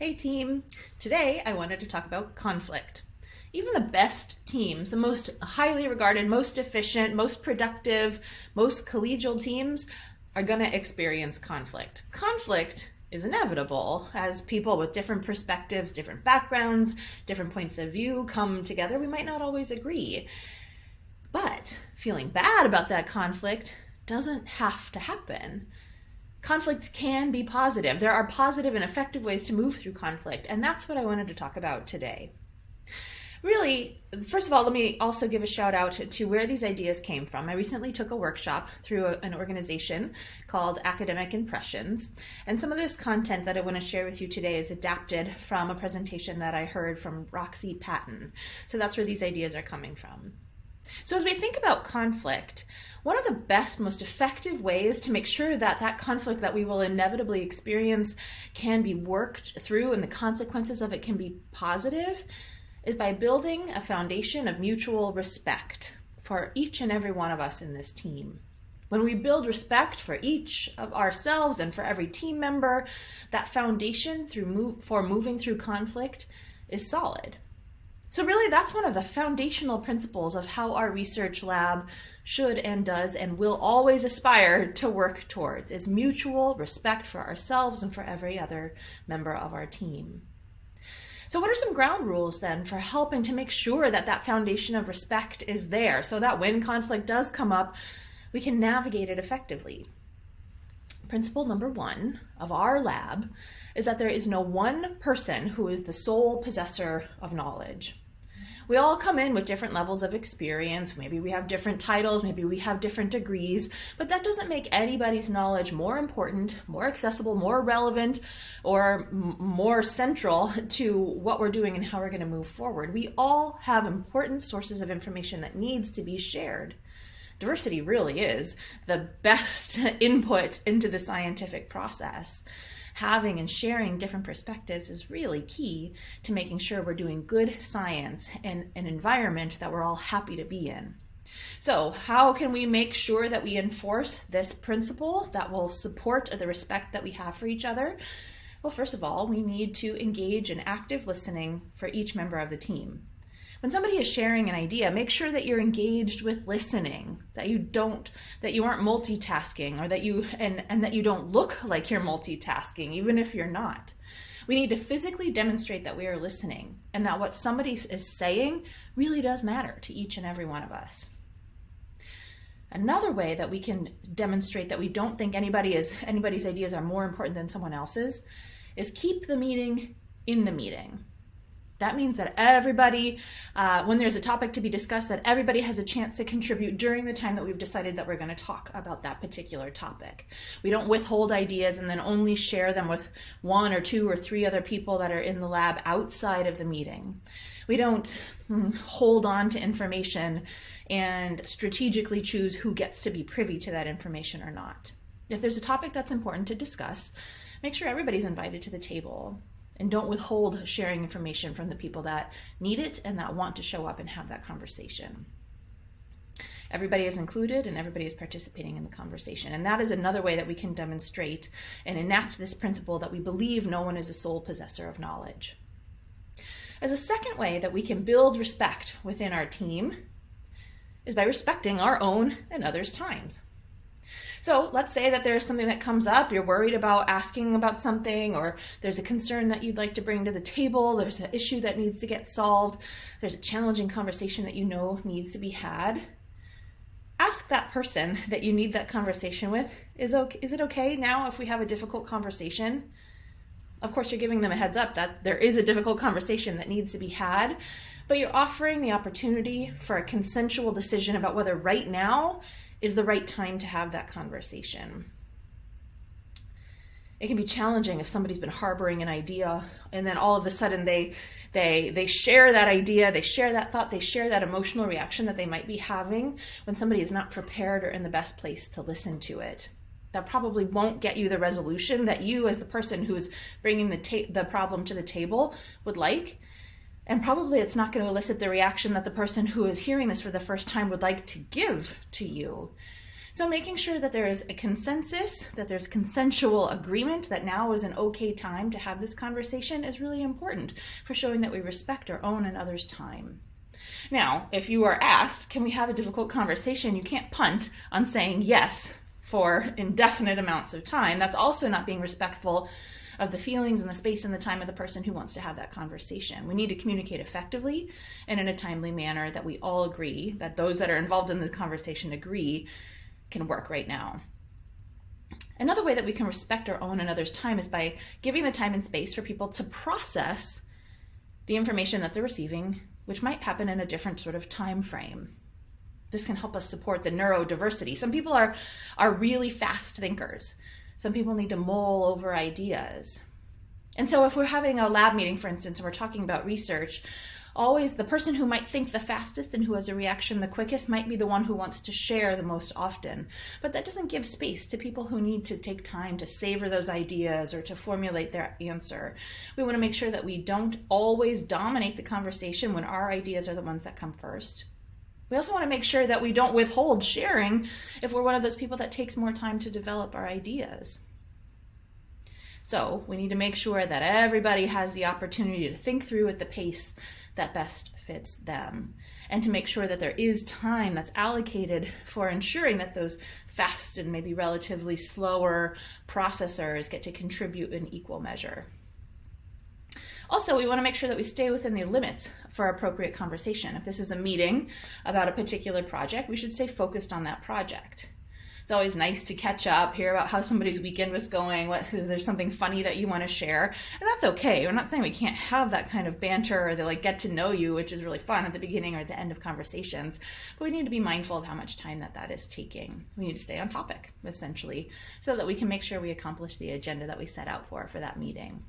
Hey team! Today I wanted to talk about conflict. Even the best teams, the most highly regarded, most efficient, most productive, most collegial teams are going to experience conflict. Conflict is inevitable as people with different perspectives, different backgrounds, different points of view come together. We might not always agree. But feeling bad about that conflict doesn't have to happen. Conflict can be positive. There are positive and effective ways to move through conflict, and that's what I wanted to talk about today. Really, first of all, let me also give a shout out to where these ideas came from. I recently took a workshop through an organization called Academic Impressions, and some of this content that I want to share with you today is adapted from a presentation that I heard from Roxy Patton. So that's where these ideas are coming from. So as we think about conflict, one of the best, most effective ways to make sure that that conflict that we will inevitably experience can be worked through and the consequences of it can be positive is by building a foundation of mutual respect for each and every one of us in this team. When we build respect for each of ourselves and for every team member, that foundation for moving through conflict is solid. So really, that's one of the foundational principles of how our research lab should and does and will always aspire to work towards, is mutual respect for ourselves and for every other member of our team. So what are some ground rules then for helping to make sure that that foundation of respect is there so that when conflict does come up, we can navigate it effectively? Principle number 1 of our lab is that there is no one person who is the sole possessor of knowledge. We all come in with different levels of experience. Maybe we have different titles, maybe we have different degrees, but that doesn't make anybody's knowledge more important, more accessible, more relevant, or more central to what we're doing and how we're going to move forward. We all have important sources of information that needs to be shared. Diversity really is the best input into the scientific process. Having and sharing different perspectives is really key to making sure we're doing good science in an environment that we're all happy to be in. So how can we make sure that we enforce this principle that will support the respect that we have for each other? Well, first of all, we need to engage in active listening for each member of the team. When somebody is sharing an idea, make sure that you're engaged with listening, that you aren't multitasking, or that you don't look like you're multitasking, even if you're not. We need to physically demonstrate that we are listening and that what somebody is saying really does matter to each and every one of us. Another way that we can demonstrate that we don't think anybody's ideas are more important than someone else's is keep the meeting in the meeting. That means that everybody, when there's a topic to be discussed, that everybody has a chance to contribute during the time that we've decided that we're going to talk about that particular topic. We don't withhold ideas and then only share them with 1 or 2 or 3 other people that are in the lab outside of the meeting. We don't hold on to information and strategically choose who gets to be privy to that information or not. If there's a topic that's important to discuss, make sure everybody's invited to the table. And don't withhold sharing information from the people that need it and that want to show up and have that conversation. Everybody is included and everybody is participating in the conversation. And that is another way that we can demonstrate and enact this principle that we believe no one is a sole possessor of knowledge. As a second way that we can build respect within our team is by respecting our own and others' times. So let's say that there's something that comes up, you're worried about asking about something, or there's a concern that you'd like to bring to the table, there's an issue that needs to get solved, there's a challenging conversation that you know needs to be had. Ask that person that you need that conversation with, is it okay now if we have a difficult conversation? Of course, you're giving them a heads up that there is a difficult conversation that needs to be had, but you're offering the opportunity for a consensual decision about whether right now is the right time to have that conversation. It can be challenging if somebody's been harboring an idea and then all of a sudden they share that idea, they share that thought, they share that emotional reaction that they might be having when somebody is not prepared or in the best place to listen to it. That probably won't get you the resolution that you as the person who's bringing the problem to the table would like. And probably it's not going to elicit the reaction that the person who is hearing this for the first time would like to give to you. So making sure that there is a consensus, that there's consensual agreement that now is an okay time to have this conversation is really important for showing that we respect our own and others' time. Now, if you are asked, can we have a difficult conversation, you can't punt on saying yes for indefinite amounts of time. That's also not being respectful of the feelings and the space and the time of the person who wants to have that conversation. We need to communicate effectively and in a timely manner that we all agree, that those that are involved in the conversation agree can work right now. Another way that we can respect our own and others' time is by giving the time and space for people to process the information that they're receiving, which might happen in a different sort of time frame. This can help us support the neurodiversity. Some people are really fast thinkers. Some people need to mull over ideas. And so if we're having a lab meeting, for instance, and we're talking about research, always the person who might think the fastest and who has a reaction the quickest might be the one who wants to share the most often. But that doesn't give space to people who need to take time to savor those ideas or to formulate their answer. We want to make sure that we don't always dominate the conversation when our ideas are the ones that come first. We also want to make sure that we don't withhold sharing if we're one of those people that takes more time to develop our ideas. So we need to make sure that everybody has the opportunity to think through at the pace that best fits them, and to make sure that there is time that's allocated for ensuring that those fast and maybe relatively slower processors get to contribute in equal measure. Also, we want to make sure that we stay within the limits for appropriate conversation. If this is a meeting about a particular project, we should stay focused on that project. It's always nice to catch up, hear about how somebody's weekend was going, there's something funny that you want to share, and that's okay. We're not saying we can't have that kind of banter or the get to know you, which is really fun at the beginning or at the end of conversations, but we need to be mindful of how much time that is taking. We need to stay on topic, essentially, so that we can make sure we accomplish the agenda that we set out for that meeting.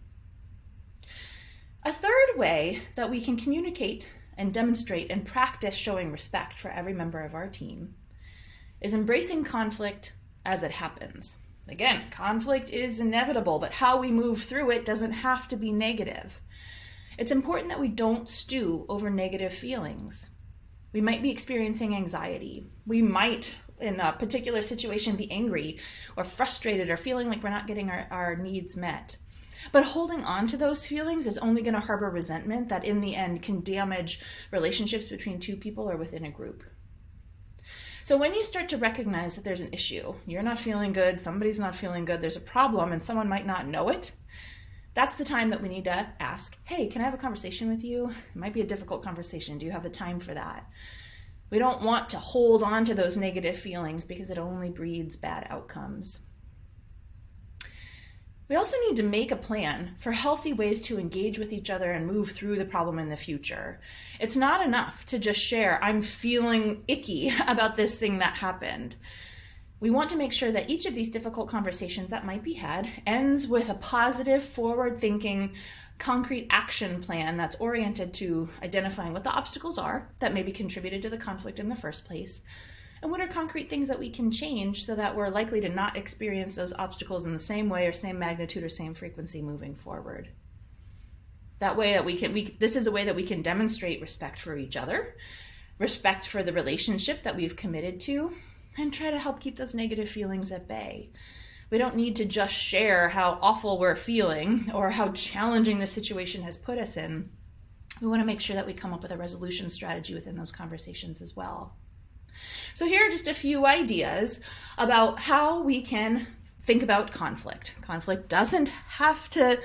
A third way that we can communicate and demonstrate and practice showing respect for every member of our team is embracing conflict as it happens. Again, conflict is inevitable, but how we move through it doesn't have to be negative. It's important that we don't stew over negative feelings. We might be experiencing anxiety. We might, in a particular situation, be angry or frustrated or feeling like we're not getting our needs met. But holding on to those feelings is only going to harbor resentment that in the end can damage relationships between two people or within a group. So when you start to recognize that there's an issue, you're not feeling good, somebody's not feeling good, there's a problem, and someone might not know it, that's the time that we need to ask, hey, can I have a conversation with you? It might be a difficult conversation. Do you have the time for that? We don't want to hold on to those negative feelings because it only breeds bad outcomes. We also need to make a plan for healthy ways to engage with each other and move through the problem in the future. It's not enough to just share, I'm feeling icky about this thing that happened. We want to make sure that each of these difficult conversations that might be had ends with a positive, forward-thinking, concrete action plan that's oriented to identifying what the obstacles are that maybe contributed to the conflict in the first place, and what are concrete things that we can change so that we're likely to not experience those obstacles in the same way or same magnitude or same frequency moving forward. That way that this is a way that we can demonstrate respect for each other, respect for the relationship that we've committed to, and try to help keep those negative feelings at bay. We don't need to just share how awful we're feeling or how challenging the situation has put us in. We want to make sure that we come up with a resolution strategy within those conversations as well. So here are just a few ideas about how we can think about conflict. Conflict doesn't have to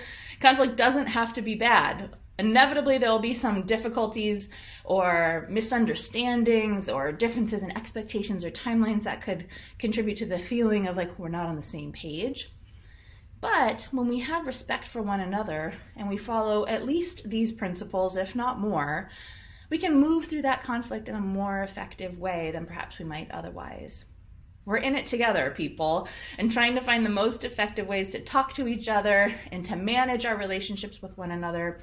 be bad. Inevitably, there will be some difficulties or misunderstandings or differences in expectations or timelines that could contribute to the feeling of like we're not on the same page. But when we have respect for one another and we follow at least these principles, if not more, we can move through that conflict in a more effective way than perhaps we might otherwise. We're in it together, people, and trying to find the most effective ways to talk to each other and to manage our relationships with one another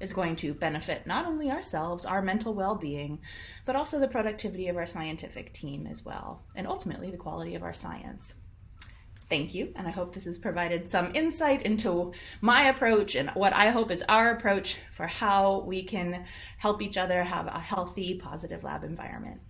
is going to benefit not only ourselves, our mental well-being, but also the productivity of our scientific team as well, and ultimately the quality of our science. Thank you, and I hope this has provided some insight into my approach and what I hope is our approach for how we can help each other have a healthy, positive lab environment.